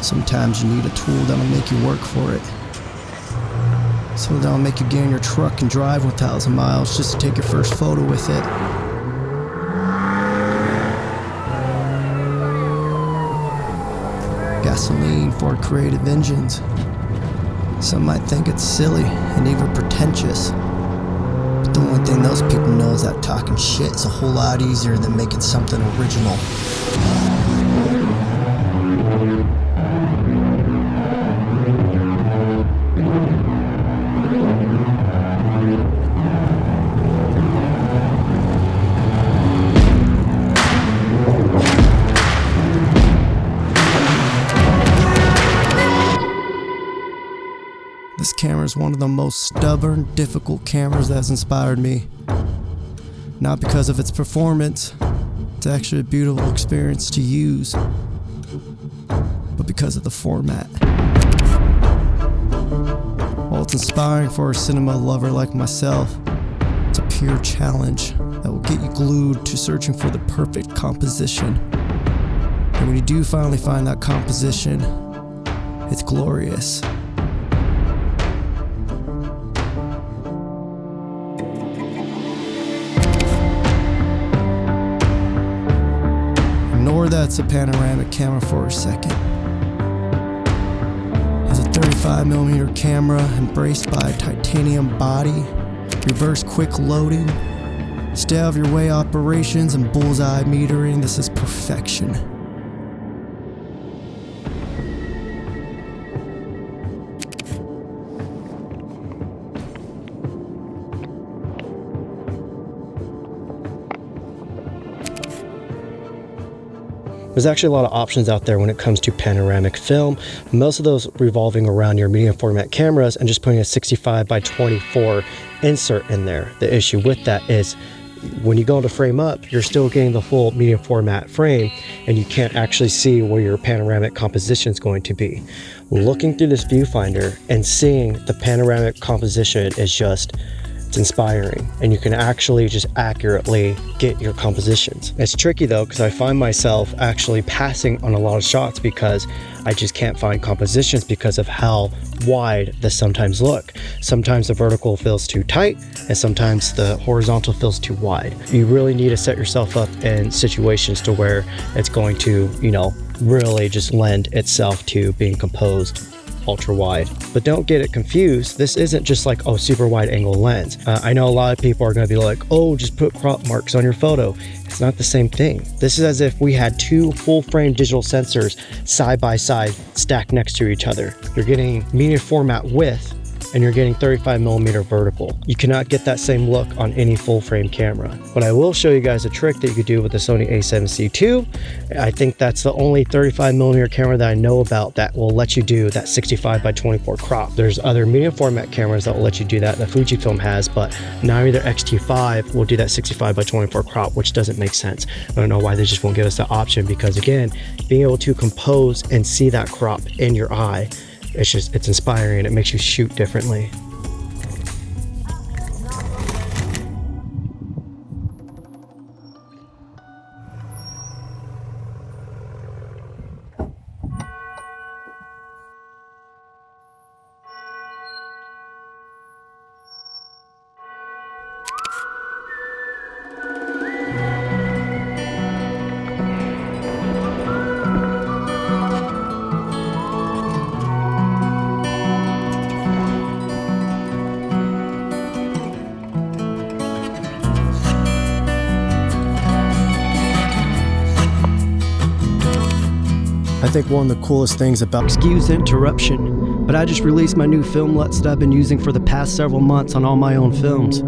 Sometimes you need a tool that'll make you work for it. So that'll make you get in your truck and drive 1,000 miles just to take your first photo with it. Gasoline for creative engines. Some might think it's silly and even pretentious. But the only thing those people know is that talking shit is a whole lot easier than making something original. This camera is one of the most stubborn, difficult cameras that has inspired me. Not because of its performance, it's actually a beautiful experience to use, but because of the format. While it's inspiring for a cinema lover like myself, it's a pure challenge that will get you glued to searching for the perfect composition. And when you do finally find that composition, it's glorious. Ignore that's a panoramic camera for a second. It's a 35mm camera embraced by a titanium body, reverse quick loading, stay out of your way operations, and bullseye metering. This is perfection. There's actually a lot of options out there when it comes to panoramic film. Most of those revolving around your medium format cameras and just putting a 65x24 insert in there. The issue with that is when you go to frame up, you're still getting the full medium format frame and you can't actually see where your panoramic composition is going to be. Looking through this viewfinder and seeing the panoramic composition is just, it's inspiring, and you can actually just accurately get your compositions. It's tricky though, because I find myself actually passing on a lot of shots because I just can't find compositions because of how wide this sometimes look. Sometimes the vertical feels too tight and sometimes the horizontal feels too wide. You really need to set yourself up in situations to where it's going to, really just lend itself to being composed ultra wide. But don't get it confused. This isn't just like, oh, super wide angle lens. I know a lot of people are going to be like, oh, just put crop marks on your photo. It's not the same thing. This is as if we had two full frame digital sensors side by side stacked next to each other. You're getting medium format width and you're getting 35mm vertical. You cannot get that same look on any full frame camera. But I will show you guys a trick that you could do with the Sony a7C II. I think that's the only 35mm camera that I know about that will let you do that 65x24 crop. There's other medium format cameras that will let you do that Fujifilm has, but neither X-T5 will do that 65x24 crop, which doesn't make sense. I don't know why they just won't give us the option, because again, being able to compose and see that crop in your eye, it's inspiring. It makes you shoot differently. I think one of the coolest things about, excuse the interruption, but I just released my new film LUTs that I've been using for the past several months on all my own films.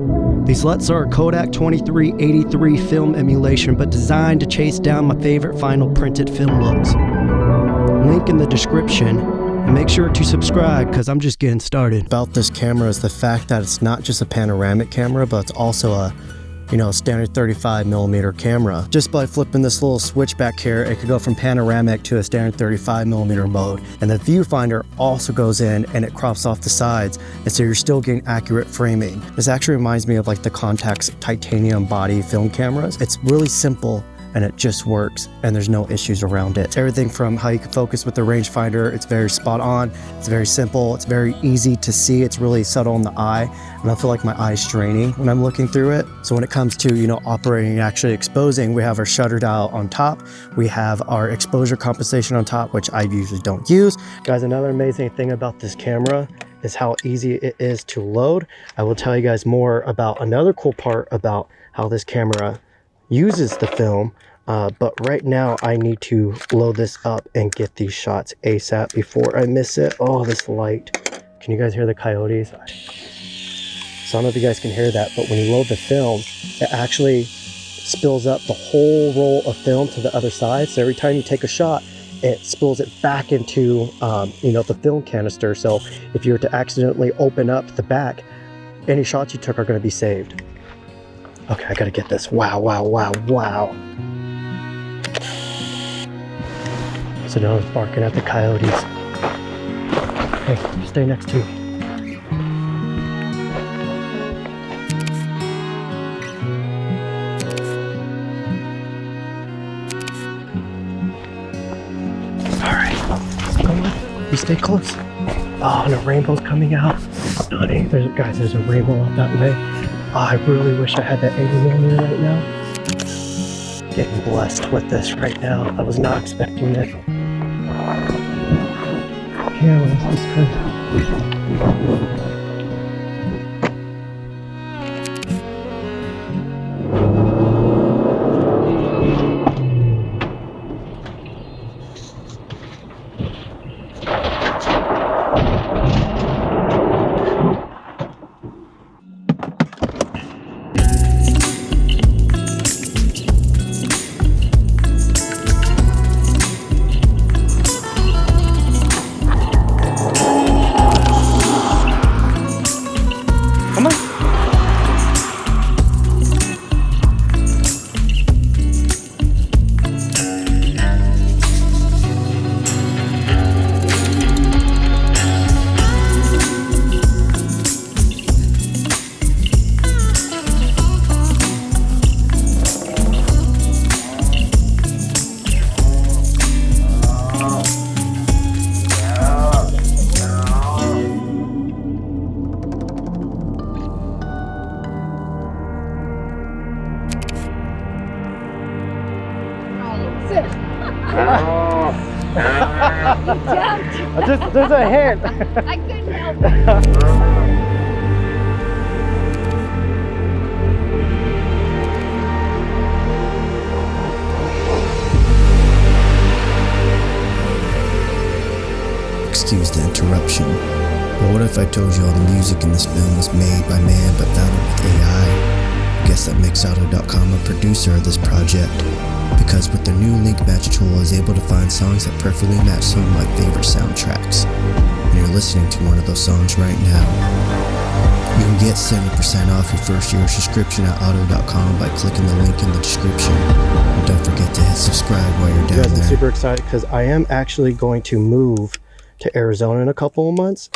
These LUTs are a Kodak 2383 film emulation, but designed to chase down my favorite final printed film looks. Link in the description, and make sure to subscribe because I'm just getting started. About this camera is the fact that it's not just a panoramic camera, but it's also a standard 35mm camera. Just by flipping this little switch back here, it could go from panoramic to a standard 35mm mode. And the viewfinder also goes in and it crops off the sides, and so you're still getting accurate framing. This actually reminds me of like the Contax titanium body film cameras. It's really simple and it just works, and there's no issues around it. Everything from how you can focus with the rangefinder, it's very spot on, it's very simple, it's very easy to see, it's really subtle in the eye, and I feel like my eye's straining when I'm looking through it. So when it comes to, you know, operating and actually exposing, we have our shutter dial on top, we have our exposure compensation on top, which I usually don't use. Guys, another amazing thing about this camera is how easy it is to load. I will tell you guys more about another cool part about how this camera uses the film, but right now I need to load this up and get these shots ASAP before I miss it. Oh, this light. Can you guys hear the coyotes? So I don't know if you guys can hear that, but when you load the film, it actually spills up the whole roll of film to the other side. So every time you take a shot, it spills it back into, you know, the film canister. So if you were to accidentally open up the back, any shots you took are going to be saved. Okay, I got to get this. Wow, wow, wow, wow. So now it's barking at the coyotes. Hey, stay next to me. You stay close. Oh, and a rainbow's coming out. Stunning. There's a rainbow out that way. Oh, I really wish I had that 80mm right now. Getting blessed with this right now. I was not expecting it. Yeah, this is good. There's a hint. I couldn't help it. Excuse the interruption, but what if I told you all the music in this film was made by man but founded with AI? I guess that makes Auto.com a producer of this project, because with their new BlackMagic tool I was able to find songs that perfectly match some of my favorite soundtracks. And you're listening to one of those songs right now. You can get 70% off your first year subscription at Auto.com by clicking the link in the description. And don't forget to hit subscribe while you're down there. I'm super excited because I am actually going to move to Arizona in a couple of months.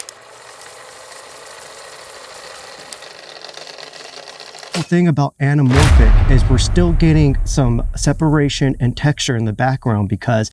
The thing about anamorphic is we're still getting some separation and texture in the background because